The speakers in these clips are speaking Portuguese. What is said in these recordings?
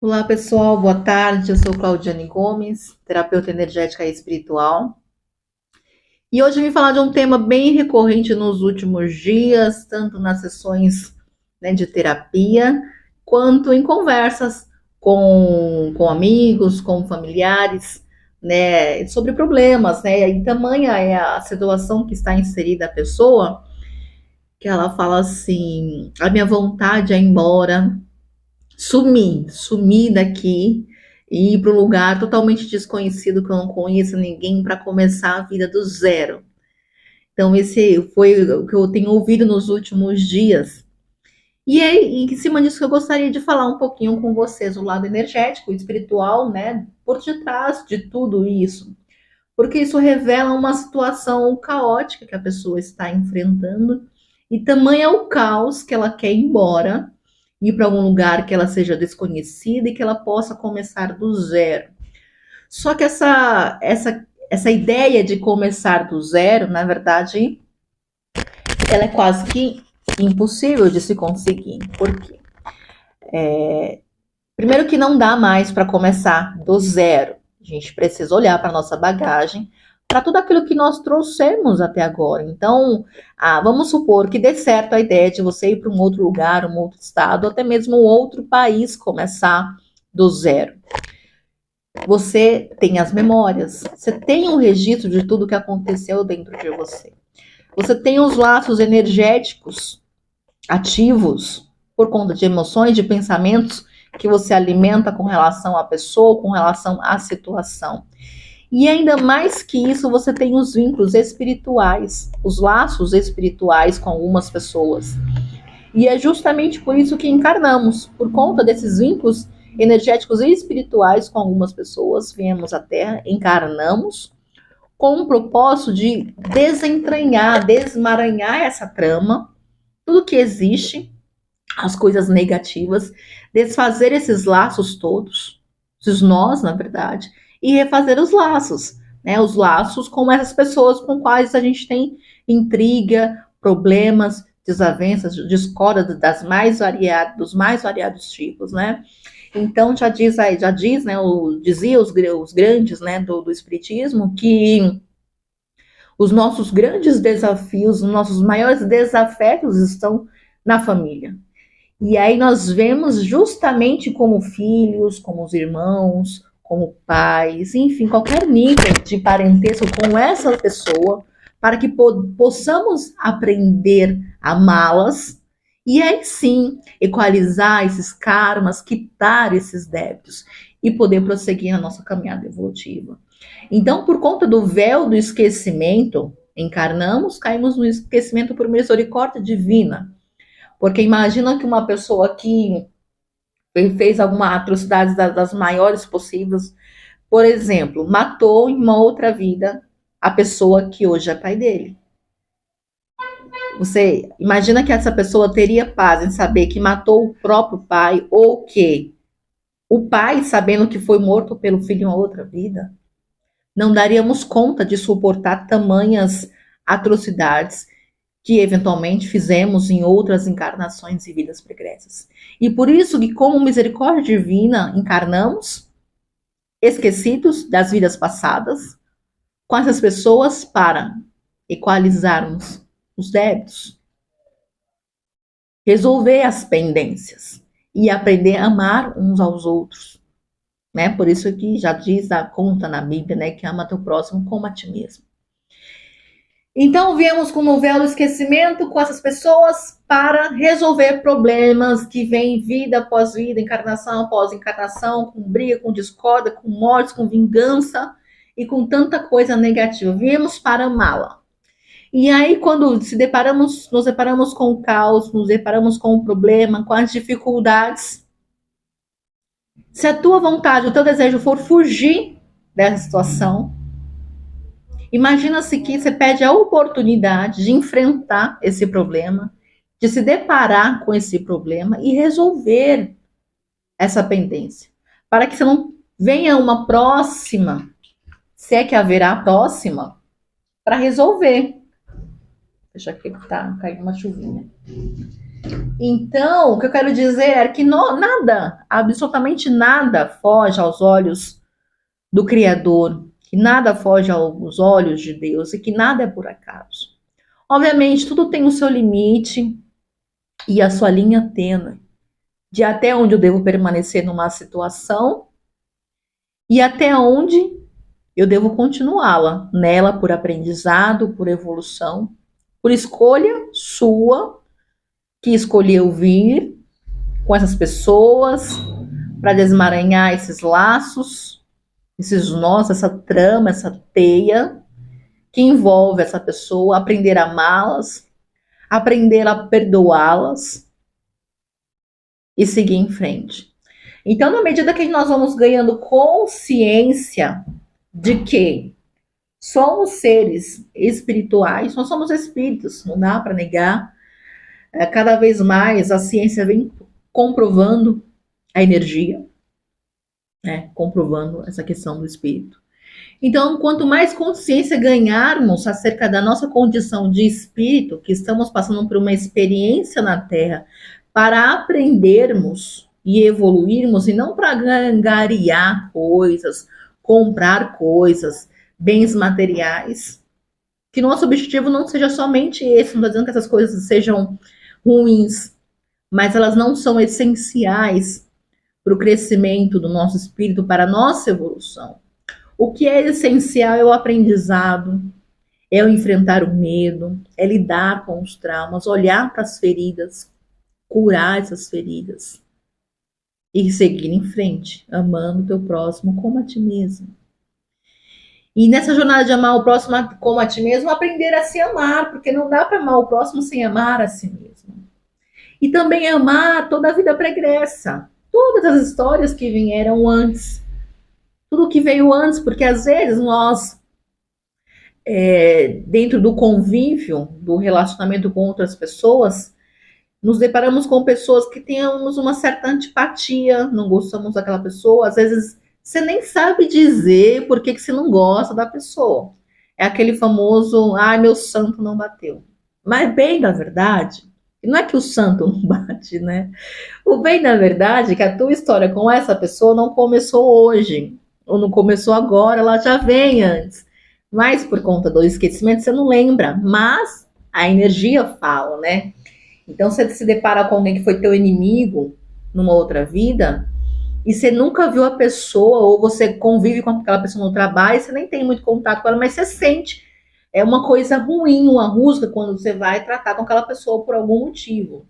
Olá pessoal, boa tarde. Eu sou Claudiane Gomes, terapeuta energética e espiritual. E hoje eu vim falar de um tema bem recorrente nos últimos dias, tanto nas sessões, de terapia, quanto em conversas com amigos, com familiares, sobre problemas, né? E tamanha é a situação que está inserida a pessoa, que ela fala assim: a minha vontade é ir embora, sumir daqui e ir para um lugar totalmente desconhecido que eu não conheço ninguém para começar a vida do zero. Então, esse foi o que eu tenho ouvido nos últimos dias. E é em cima disso que eu gostaria de falar um pouquinho com vocês, o lado energético, espiritual, né, por detrás de tudo isso. Porque isso revela uma situação caótica que a pessoa está enfrentando e tamanho é o caos que ela quer ir embora, ir para algum lugar que ela seja desconhecida e que ela possa começar do zero. Só que essa ideia de começar do zero, na verdade, ela é quase que impossível de se conseguir. Por quê? Primeiro que não dá mais para começar do zero. A gente precisa olhar para a nossa bagagem, para tudo aquilo que nós trouxemos até agora. Então, vamos supor que dê certo a ideia de você ir para um outro lugar, um outro estado, até mesmo um outro país, começar do zero. Você tem as memórias, você tem um registro de tudo que aconteceu dentro de você. Você tem os laços energéticos ativos por conta de emoções, de pensamentos que você alimenta com relação à pessoa, com relação à situação. E ainda mais que isso, você tem os vínculos espirituais, os laços espirituais com algumas pessoas. E é justamente por isso que encarnamos, por conta desses vínculos energéticos e espirituais com algumas pessoas, viemos à Terra, encarnamos, com o propósito de desentranhar, desmaranhar essa trama, tudo que existe, as coisas negativas, desfazer esses laços todos, esses nós, na verdade, e refazer os laços, né? Os laços com essas pessoas com quais a gente tem intriga, problemas, desavenças, discórdia dos mais variados tipos, né? Então já diz, né? Dizia os grandes, né? Do espiritismo que os nossos grandes desafios, os nossos maiores desafetos estão na família. E aí nós vemos justamente como filhos, como os irmãos, como pais, enfim, qualquer nível de parentesco com essa pessoa, para que possamos aprender a amá-las e aí sim equalizar esses karmas, quitar esses débitos e poder prosseguir na nossa caminhada evolutiva. Então, por conta do véu do esquecimento, encarnamos, caímos no esquecimento por misericórdia divina. Porque imagina que uma pessoa que fez alguma atrocidade das maiores possíveis, por exemplo, matou em uma outra vida a pessoa que hoje é pai dele. Você imagina que essa pessoa teria paz em saber que matou o próprio pai ou que o pai, sabendo que foi morto pelo filho em uma outra vida? Não daríamos conta de suportar tamanhas atrocidades que eventualmente fizemos em outras encarnações e vidas pregressas. E por isso que, como misericórdia divina, encarnamos, esquecidos das vidas passadas, com essas pessoas para equalizarmos os débitos, resolver as pendências e aprender a amar uns aos outros. Né? Por isso que já diz a conta na Bíblia, né, que ama teu próximo como a ti mesmo. Então, viemos com o véu do esquecimento com essas pessoas para resolver problemas que vêm vida após vida, encarnação após encarnação, com briga, com discórdia, com mortes, com vingança e com tanta coisa negativa. Viemos para amá-la. E aí, quando nos deparamos com o caos, nos deparamos com o problema, com as dificuldades, se a tua vontade, o teu desejo for fugir dessa situação, imagina-se que você pede a oportunidade de enfrentar esse problema, de se deparar com esse problema e resolver essa pendência. Para que você não venha uma próxima, se é que haverá próxima, para resolver. Deixa aqui que tá caindo uma chuvinha. Então, o que eu quero dizer é que nada, absolutamente nada foge aos olhos do Criador, que nada foge aos olhos de Deus e que nada é por acaso. Obviamente, tudo tem o seu limite e a sua linha tênue de até onde eu devo permanecer numa situação e até onde eu devo continuá-la nela por aprendizado, por evolução, por escolha sua, que escolheu vir com essas pessoas para desemaranhar esses laços, esses nós, essa trama, essa teia que envolve essa pessoa, aprender a amá-las, aprender a perdoá-las e seguir em frente. Então, na medida que nós vamos ganhando consciência de que somos seres espirituais, nós somos espíritos, não dá para negar. Cada vez mais a ciência vem comprovando a energia, né? Comprovando essa questão do espírito. Então, quanto mais consciência ganharmos acerca da nossa condição de espírito, que estamos passando por uma experiência na Terra, para aprendermos e evoluirmos, e não para angariar coisas, comprar coisas, bens materiais, que nosso objetivo não seja somente esse, não estou dizendo que essas coisas sejam ruins, mas elas não são essenciais para o crescimento do nosso espírito, para a nossa evolução. O que é essencial é o aprendizado, é o enfrentar o medo, é lidar com os traumas, olhar para as feridas, curar essas feridas e seguir em frente, amando o teu próximo como a ti mesmo. E nessa jornada de amar o próximo como a ti mesmo, aprender a se amar, porque não dá para amar o próximo sem amar a si mesmo. E também amar toda a vida pregressa, todas as histórias que vieram antes, tudo que veio antes, porque às vezes nós, dentro do convívio, do relacionamento com outras pessoas, nos deparamos com pessoas que temos uma certa antipatia, não gostamos daquela pessoa, às vezes você nem sabe dizer por que você não gosta da pessoa. É aquele famoso, ai, meu santo não bateu. Mas bem da verdade, não é que o santo não bate, né? O bem da verdade é que a tua história com essa pessoa não começou hoje, ou não começou agora, ela já vem antes. Mas por conta do esquecimento você não lembra, mas a energia fala, né? Então, você se depara com alguém que foi teu inimigo numa outra vida e você nunca viu a pessoa, ou você convive com aquela pessoa no trabalho, você nem tem muito contato com ela, mas você sente. É uma coisa ruim, uma rusga, quando você vai tratar com aquela pessoa por algum motivo.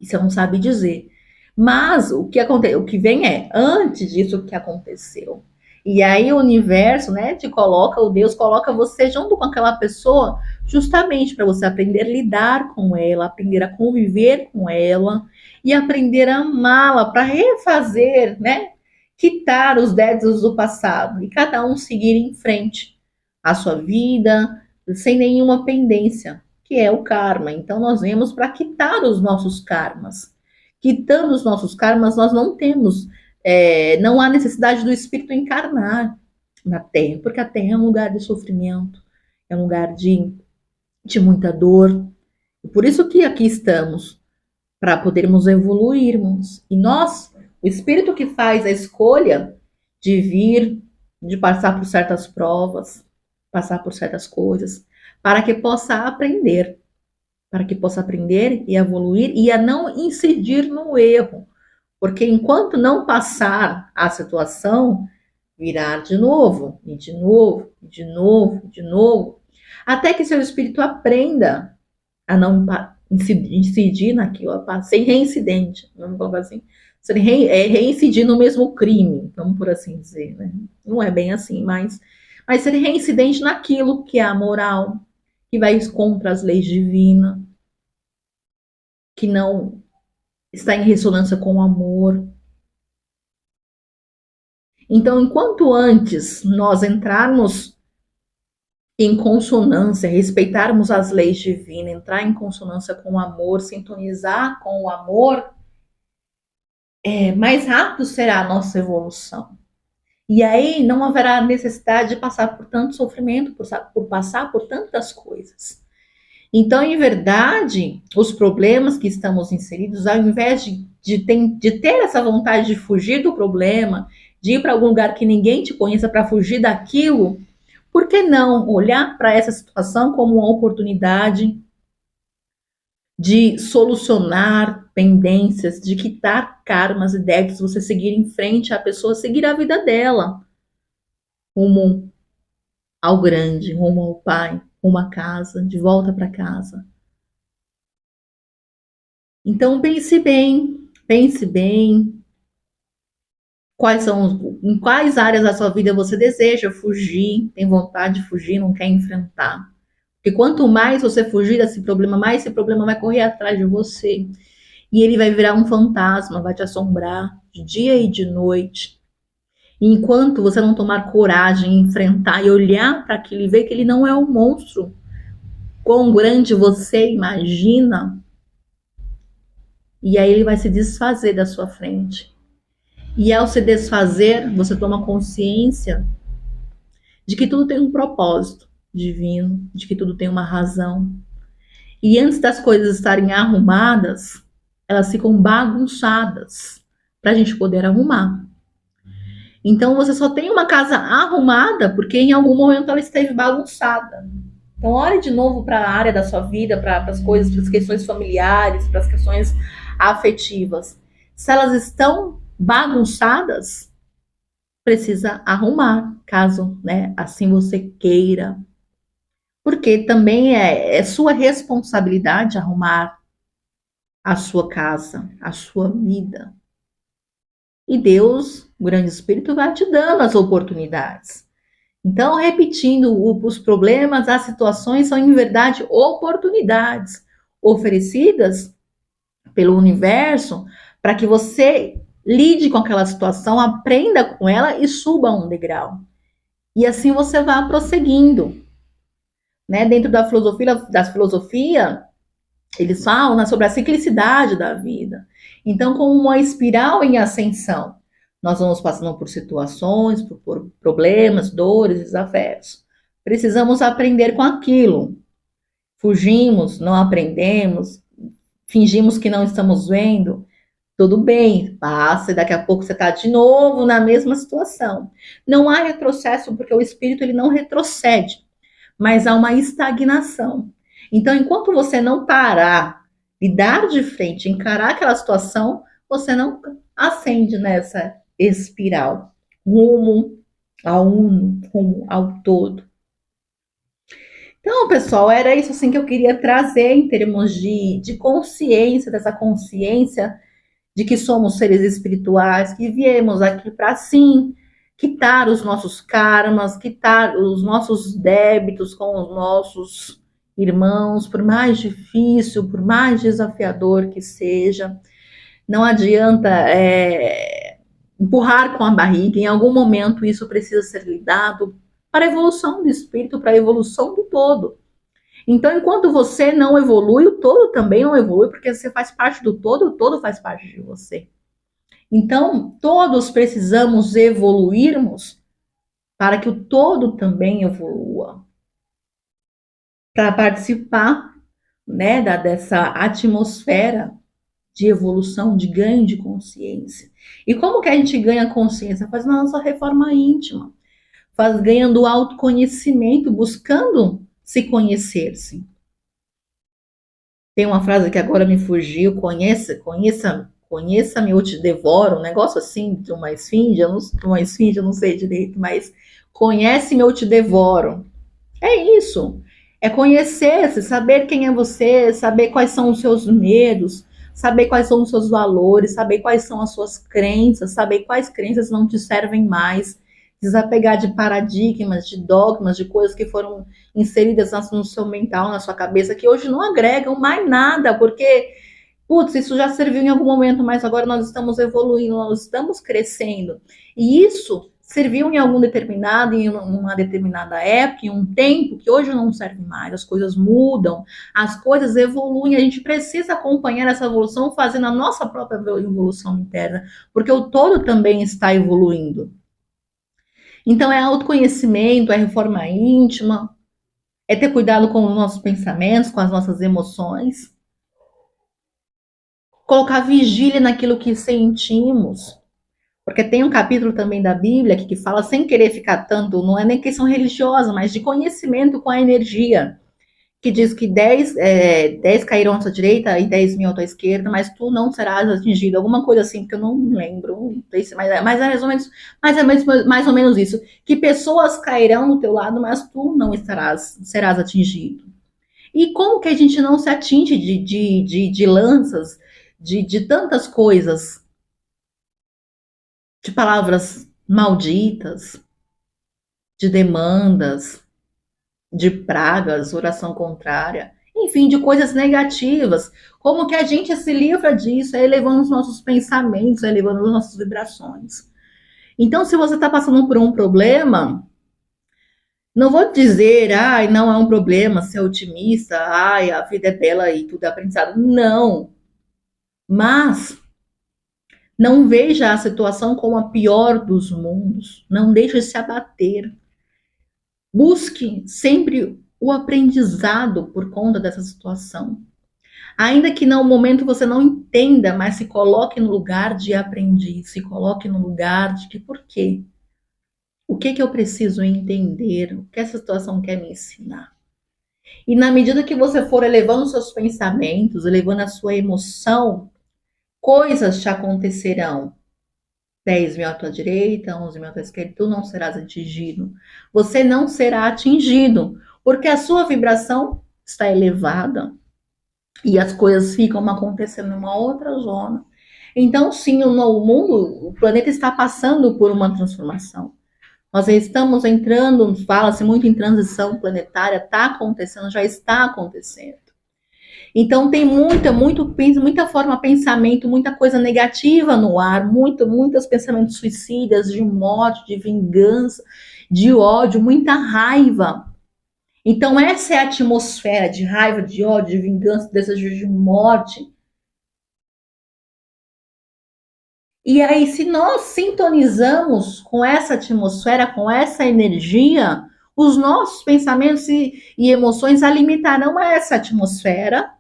E você não sabe dizer. Mas o que acontece, o que vem é, antes disso, o que aconteceu. E aí o universo, né, te coloca, o Deus coloca você junto com aquela pessoa, justamente para você aprender a lidar com ela, aprender a conviver com ela e aprender a amá-la, para refazer, né, quitar os débitos do passado e cada um seguir em frente a sua vida sem nenhuma pendência, que é o karma. Então nós vemos para quitar os nossos karmas. Quitando os nossos karmas, nós não temos, não há necessidade do espírito encarnar na Terra, porque a Terra é um lugar de sofrimento, é um lugar de muita dor. E por isso que aqui estamos, para podermos evoluirmos. E nós, o espírito que faz a escolha de vir, de passar por certas provas, passar por certas coisas, para que possa aprender, e evoluir e a não incidir no erro, porque enquanto não passar a situação, virar de novo, e de novo, e de novo, de novo, até que seu espírito aprenda a não incidir naquilo, ser reincidente, vamos colocar assim, reincidir no mesmo crime, vamos por assim dizer, né? Não é bem assim, mas ser reincidente naquilo que é a moral, que vai contra as leis divinas, que não está em ressonância com o amor. Então, enquanto antes nós entrarmos em consonância, respeitarmos as leis divinas, entrar em consonância com o amor, sintonizar com o amor, mais rápido será a nossa evolução. E aí não haverá necessidade de passar por tanto sofrimento, por passar por tantas coisas. Então, em verdade, os problemas que estamos inseridos, ao invés de ter essa vontade de fugir do problema, de ir para algum lugar que ninguém te conheça para fugir daquilo, por que não olhar para essa situação como uma oportunidade de solucionar pendências, de quitar karmas e débitos, você seguir em frente, a pessoa seguir a vida dela, rumo ao grande, rumo ao Pai, rumo à casa, de volta para casa. Então pense bem, em quais áreas da sua vida você deseja fugir, tem vontade de fugir, não quer enfrentar. Porque quanto mais você fugir desse problema, mais esse problema vai correr atrás de você. E ele vai virar um fantasma, vai te assombrar de dia e de noite. E enquanto você não tomar coragem, enfrentar e olhar para aquilo e ver que ele não é um monstro, quão grande você imagina, e aí ele vai se desfazer da sua frente. E ao se desfazer, você toma consciência de que tudo tem um propósito divino, de que tudo tem uma razão. E antes das coisas estarem arrumadas, elas ficam bagunçadas para a gente poder arrumar. Então você só tem uma casa arrumada porque em algum momento ela esteve bagunçada. Então olhe de novo para a área da sua vida, para as coisas, para as questões familiares, para as questões afetivas. Se elas estão bagunçadas, precisa arrumar, caso, né, assim você queira. Porque também é sua responsabilidade arrumar a sua casa, a sua vida. E Deus, o grande Espírito, vai te dando as oportunidades. Então, repetindo, os problemas, as situações são, em verdade, oportunidades oferecidas pelo universo para que você lide com aquela situação, aprenda com ela e suba um degrau. E assim você vai prosseguindo. Né? Dentro da filosofia, eles falam, né, sobre a ciclicidade da vida. Então, como uma espiral em ascensão, nós vamos passando por situações, por problemas, dores, desafios. Precisamos aprender com aquilo. Fugimos, não aprendemos, fingimos que não estamos vendo. Tudo bem, passa e daqui a pouco você está de novo na mesma situação. Não há retrocesso porque o espírito ele não retrocede, mas há uma estagnação. Então, enquanto você não parar e dar de frente, encarar aquela situação, você não ascende nessa espiral, rumo ao uno, rumo ao todo. Então, pessoal, era isso assim que eu queria trazer em termos de consciência, dessa consciência de que somos seres espirituais, que viemos aqui para sim quitar os nossos karmas, quitar os nossos débitos com os nossos irmãos, por mais difícil, por mais desafiador que seja. Não adianta empurrar com a barriga, em algum momento isso precisa ser lidado para a evolução do espírito, para a evolução do todo. Então, enquanto você não evolui, o todo também não evolui, porque você faz parte do todo, o todo faz parte de você. Então, todos precisamos evoluirmos para que o todo também evolua. Para participar, né, dessa atmosfera de evolução, de ganho de consciência. E como que a gente ganha consciência? Fazendo a nossa reforma íntima, ganhando autoconhecimento, buscando se conhecer-se. Tem uma frase que agora me fugiu, conheça-me, eu te devoro, um negócio assim de uma esfinge, eu não sei direito, mas conhece-me, eu te devoro. É isso. É conhecer-se, saber quem é você, saber quais são os seus medos, saber quais são os seus valores, saber quais são as suas crenças, saber quais crenças não te servem mais, desapegar de paradigmas, de dogmas, de coisas que foram inseridas no seu mental, na sua cabeça, que hoje não agregam mais nada, porque, putz, isso já serviu em algum momento, mas agora nós estamos evoluindo, nós estamos crescendo. E isso serviu em em uma determinada época, em um tempo que hoje não serve mais, as coisas mudam, as coisas evoluem, a gente precisa acompanhar essa evolução fazendo a nossa própria evolução interna, porque o todo também está evoluindo. Então é autoconhecimento, é reforma íntima, É ter cuidado com os nossos pensamentos, com as nossas emoções, colocar vigília naquilo que sentimos. Porque tem um capítulo também da Bíblia que fala, sem querer ficar tanto, não é nem questão religiosa, mas de conhecimento com a energia, que diz que 10 cairão à sua direita e 10.000 à tua esquerda, mas tu não serás atingido. Alguma coisa assim, que eu não lembro, mas é mais ou menos isso. Que pessoas cairão no teu lado, mas tu não serás atingido. E como que a gente não se atinge de lanças, de tantas coisas, de palavras malditas, de demandas, de pragas, oração contrária, enfim, de coisas negativas. Como que a gente se livra disso? É elevando os nossos pensamentos, é elevando as nossas vibrações. Então, se você está passando por um problema, não vou dizer, ai, não é um problema, ser otimista, ai, a vida é bela e tudo é aprendizado. Não. Mas não veja a situação como a pior dos mundos. Não deixe se abater. Busque sempre o aprendizado por conta dessa situação. Ainda que no momento você não entenda, mas se coloque no lugar de aprendiz, se coloque no lugar de que por quê? O que que eu preciso entender? O que essa situação quer me ensinar? E na medida que você for elevando seus pensamentos, elevando a sua emoção, coisas te acontecerão. 10.000 à tua direita, 11.000 à tua esquerda, tu não serás atingido. Você não será atingido, porque a sua vibração está elevada e as coisas ficam acontecendo em uma outra zona. Então, sim, o mundo, o planeta está passando por uma transformação. Nós estamos entrando, fala-se muito em transição planetária, está acontecendo, já está acontecendo. Então tem muita forma pensamento, muita coisa negativa no ar, muitos pensamentos suicidas, de morte, de vingança, de ódio, muita raiva. Então essa é a atmosfera de raiva, de ódio, de vingança, desejo de morte. E aí, se nós sintonizamos com essa atmosfera, com essa energia, os nossos pensamentos e emoções alimentarão essa atmosfera.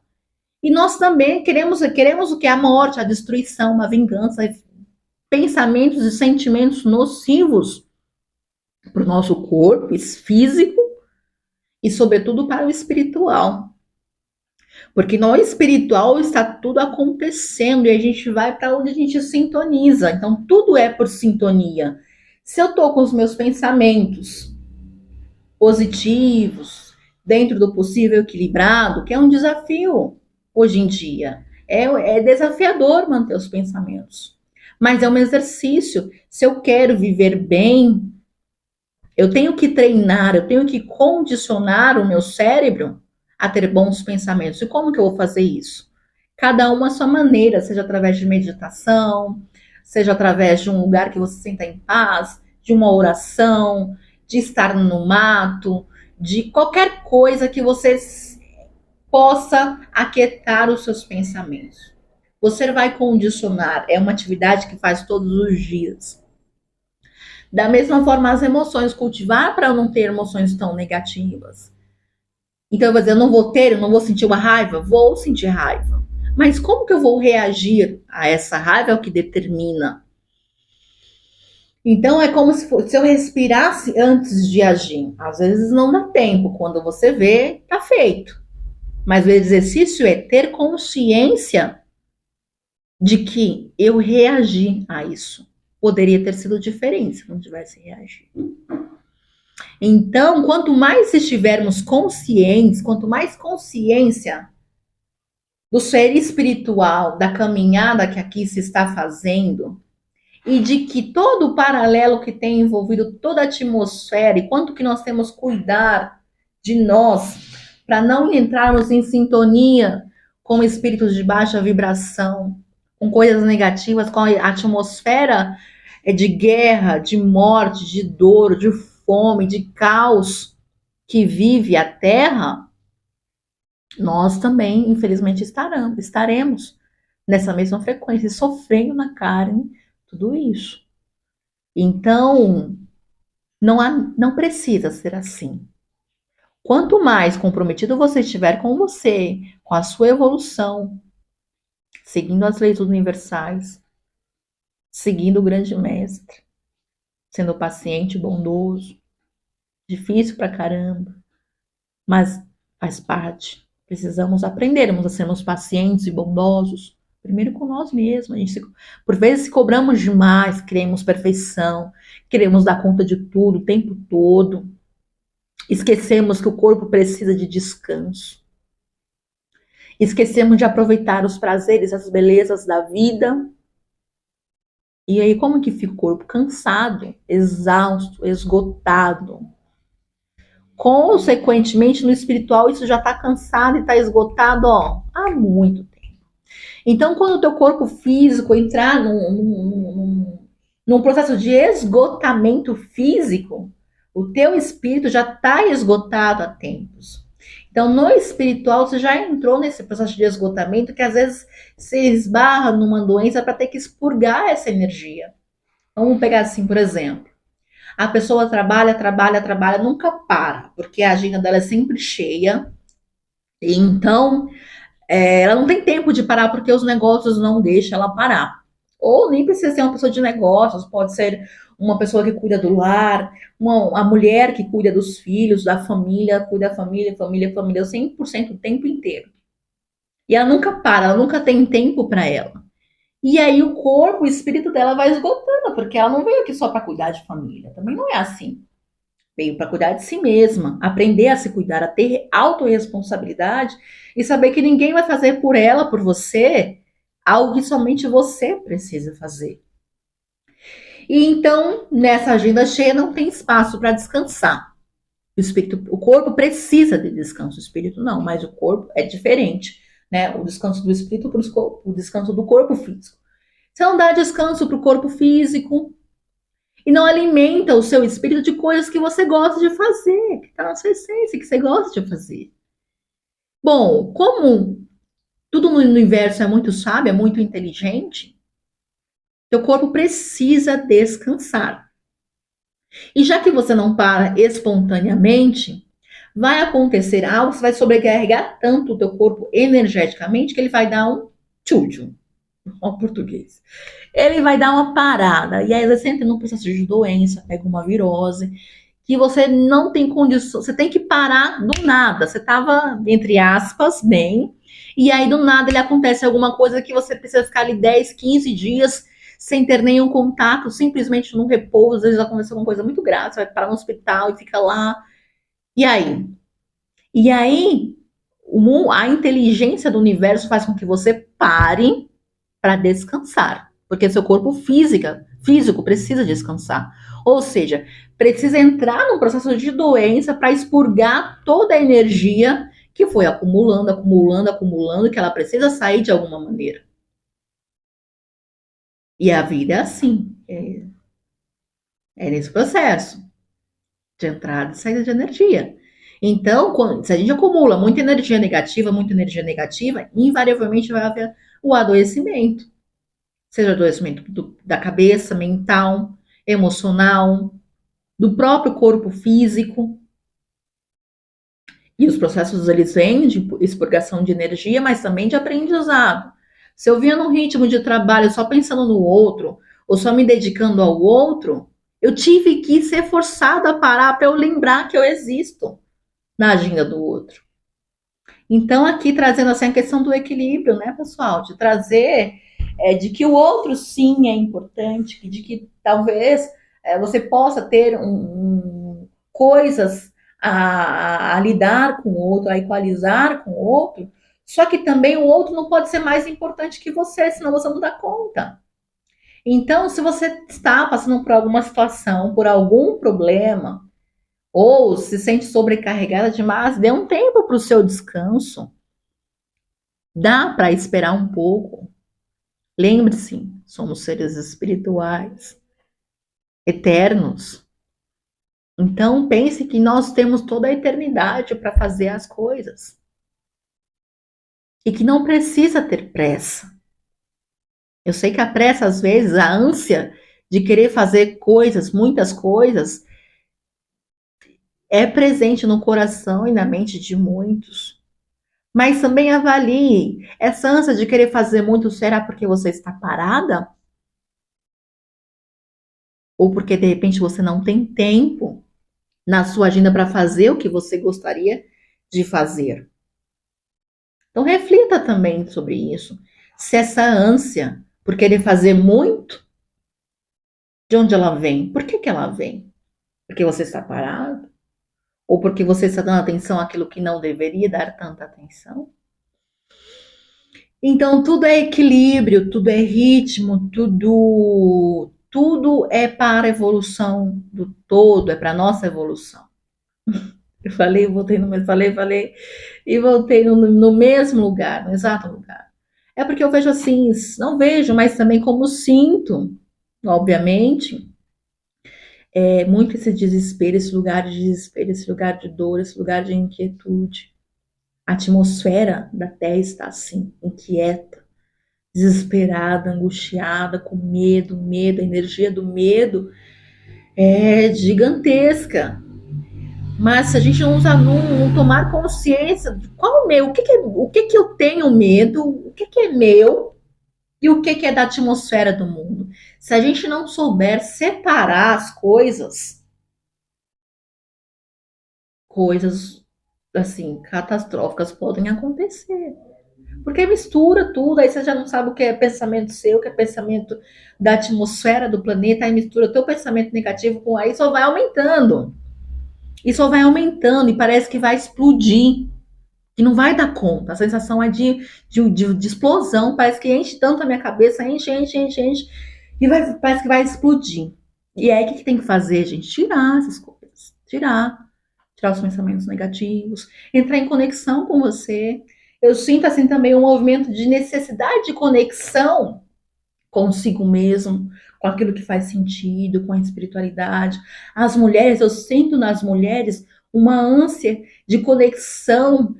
E nós também queremos o que? A morte, a destruição, a vingança, pensamentos e sentimentos nocivos para o nosso corpo físico e, sobretudo, para o espiritual. Porque no espiritual está tudo acontecendo e a gente vai para onde a gente sintoniza. Então, tudo é por sintonia. Se eu estou com os meus pensamentos positivos, dentro do possível equilibrado, que é um desafio hoje em dia. É desafiador manter os pensamentos. Mas é um exercício. Se eu quero viver bem, eu tenho que treinar, eu tenho que condicionar o meu cérebro a ter bons pensamentos. E como que eu vou fazer isso? Cada uma à sua maneira, seja através de meditação, seja através de um lugar que você sinta em paz, de uma oração, de estar no mato, de qualquer coisa que você possa aquietar os seus pensamentos. Você vai condicionar, é uma atividade que faz todos os dias. Da mesma forma, as emoções, cultivar para eu não ter emoções tão negativas. Então, eu vou dizer, eu não vou sentir uma raiva? Vou sentir raiva. Mas como que eu vou reagir a essa raiva é o que determina. Então, é como se eu respirasse antes de agir. Às vezes não dá tempo. Quando você vê, tá feito. Mas o exercício é ter consciência de que eu reagi a isso. Poderia ter sido diferente se não tivesse reagido. Então, quanto mais estivermos conscientes, quanto mais consciência do ser espiritual, da caminhada que aqui se está fazendo, e de que todo o paralelo que tem envolvido toda a atmosfera, e quanto que nós temos que cuidar de nós, para não entrarmos em sintonia com espíritos de baixa vibração, com coisas negativas, com a atmosfera de guerra, de morte, de dor, de fome, de caos que vive a Terra, nós também, infelizmente, estaremos nessa mesma frequência, sofrendo na carne tudo isso. Então, não precisa ser assim. Quanto mais comprometido você estiver com você, com a sua evolução, seguindo as leis universais, seguindo o grande mestre, sendo paciente, bondoso, difícil pra caramba, mas faz parte. Precisamos aprendermos a sermos pacientes e bondosos, primeiro com nós mesmos. Por vezes se cobramos demais, queremos perfeição, queremos dar conta de tudo o tempo todo. Esquecemos que o corpo precisa de descanso. Esquecemos de aproveitar os prazeres, as belezas da vida. E aí como que fica o corpo? Cansado, exausto, esgotado. Consequentemente, no espiritual, isso já está cansado e está esgotado, ó, há muito tempo. Então, quando o teu corpo físico entrar num processo de esgotamento físico, o teu espírito já está esgotado há tempos. Então, no espiritual, você já entrou nesse processo de esgotamento que às vezes se esbarra numa doença para ter que expurgar essa energia. Vamos pegar assim, por exemplo. A pessoa trabalha, trabalha, trabalha, nunca para, porque a agenda dela é sempre cheia. E então, ela não tem tempo de parar porque os negócios não deixam ela parar. Ou nem precisa ser uma pessoa de negócios, pode ser uma pessoa que cuida do lar, a mulher que cuida dos filhos, da família, cuida da família, família, família, 100% o tempo inteiro. E ela nunca para, ela nunca tem tempo para ela. E aí o corpo, o espírito dela vai esgotando, porque ela não veio aqui só para cuidar de família. Também não é assim. Veio para cuidar de si mesma, aprender a se cuidar, a ter autorresponsabilidade e saber que ninguém vai fazer por ela, por você, algo que somente você precisa fazer. E então, nessa agenda cheia, não tem espaço para descansar. O corpo precisa de descanso, o espírito não, mas o corpo é diferente, né? O descanso do espírito para o descanso do corpo físico. Você não dá descanso para o corpo físico e não alimenta o seu espírito de coisas que você gosta de fazer, que está na sua essência, que você gosta de fazer. Bom, como tudo no universo é muito sábio, é muito inteligente, seu corpo precisa descansar. E já que você não para espontaneamente, vai acontecer algo, você vai sobrecarregar tanto o teu corpo energeticamente que ele vai dar um tchutchu, ao português. Ele vai dar uma parada, e aí você entra num processo de doença, pega uma virose, que você não tem condição, você tem que parar do nada. Você estava, entre aspas, bem, e aí do nada ele acontece alguma coisa que você precisa ficar ali 10, 15 dias sem ter nenhum contato, simplesmente no repouso. Às vezes acontece alguma coisa muito grave, você vai parar no hospital e fica lá. E aí? E aí, a inteligência do universo faz com que você pare para descansar, porque seu corpo físico precisa descansar. Ou seja, precisa entrar num processo de doença para expurgar toda a energia que foi acumulando, acumulando, acumulando, que ela precisa sair de alguma maneira. E a vida é assim, é nesse processo de entrada e saída de energia. Então, se a gente acumula muita energia negativa, invariavelmente vai haver o adoecimento. Seja adoecimento da cabeça, mental, emocional, do próprio corpo físico. E os processos eles vêm de expurgação de energia, mas também de aprendizado. Se eu vinha num ritmo de trabalho só pensando no outro, ou só me dedicando ao outro, eu tive que ser forçada a parar para eu lembrar que eu existo na agenda do outro. Então, aqui trazendo assim a questão do equilíbrio, né, pessoal? De trazer de que o outro sim é importante, de que talvez você possa ter coisas a lidar com o outro, a equalizar com o outro, só que também o outro não pode ser mais importante que você, senão você não dá conta. Então, se você está passando por alguma situação, por algum problema, ou se sente sobrecarregada demais, dê um tempo para o seu descanso. Dá para esperar um pouco. Lembre-se, somos seres espirituais, eternos. Então pense que nós temos toda a eternidade para fazer as coisas. E que não precisa ter pressa. Eu sei que a pressa, às vezes, a ânsia de querer fazer coisas, muitas coisas, é presente no coração e na mente de muitos. Mas também avalie essa ânsia de querer fazer muito, será porque você está parada? Ou porque de repente você não tem tempo na sua agenda para fazer o que você gostaria de fazer? Então reflita também sobre isso. Se essa ânsia por querer fazer muito, de onde ela vem? Por que ela vem? Porque você está parado? Ou porque você está dando atenção àquilo que não deveria dar tanta atenção? Então tudo é equilíbrio, tudo é ritmo, tudo é para a evolução do todo, é para a nossa evolução. Eu falei, voltei no mesmo, falei e voltei no mesmo lugar, no exato lugar. É porque eu vejo assim, não vejo, mas também como sinto, obviamente, é muito esse desespero, esse lugar de desespero, esse lugar de dor, esse lugar de inquietude. A atmosfera da Terra está assim, inquieta, desesperada, angustiada, com medo, a energia do medo é gigantesca. Mas se a gente não tomar consciência de qual o meu, o que eu tenho medo, o que é meu e o que é da atmosfera do mundo. Se a gente não souber separar as coisas assim, catastróficas podem acontecer. Porque mistura tudo, aí você já não sabe o que é pensamento seu, o que é pensamento da atmosfera do planeta, aí mistura o teu pensamento negativo com aí só vai aumentando. E só vai aumentando e parece que vai explodir. E não vai dar conta. A sensação é de explosão. Parece que enche tanto a minha cabeça, enche. E parece que vai explodir. E aí o que tem que fazer, gente? Tirar essas coisas. Tirar os pensamentos negativos. Entrar em conexão com você. Eu sinto assim também um movimento de necessidade de conexão consigo mesmo, com aquilo que faz sentido, com a espiritualidade. As mulheres, eu sinto nas mulheres uma ânsia de conexão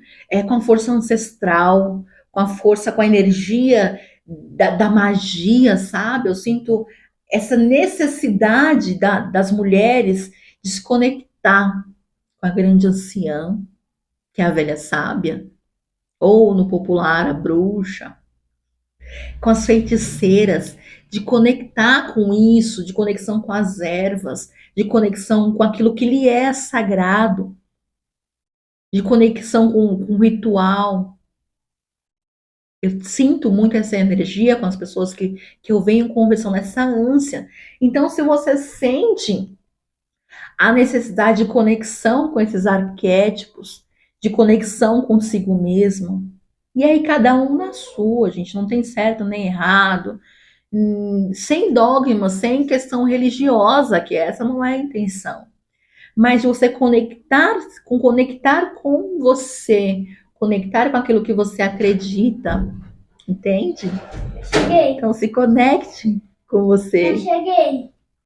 com a força ancestral, com a força, com a energia da magia, sabe? Eu sinto essa necessidade das mulheres de se conectar com a grande anciã, que é a velha sábia, ou no popular, a bruxa, com as feiticeiras, de conectar com isso, de conexão com as ervas, de conexão com aquilo que lhe é sagrado, de conexão com o ritual. Eu sinto muito essa energia com as pessoas que eu venho conversando, essa ânsia. Então, se você sente a necessidade de conexão com esses arquétipos, de conexão consigo mesmo, e aí cada um na sua, gente, não tem certo nem errado, sem dogma, sem questão religiosa, que essa não é a intenção. Mas de você conectar com você, conectar com aquilo que você acredita, entende? Cheguei. Então se conecte com você. Eu cheguei.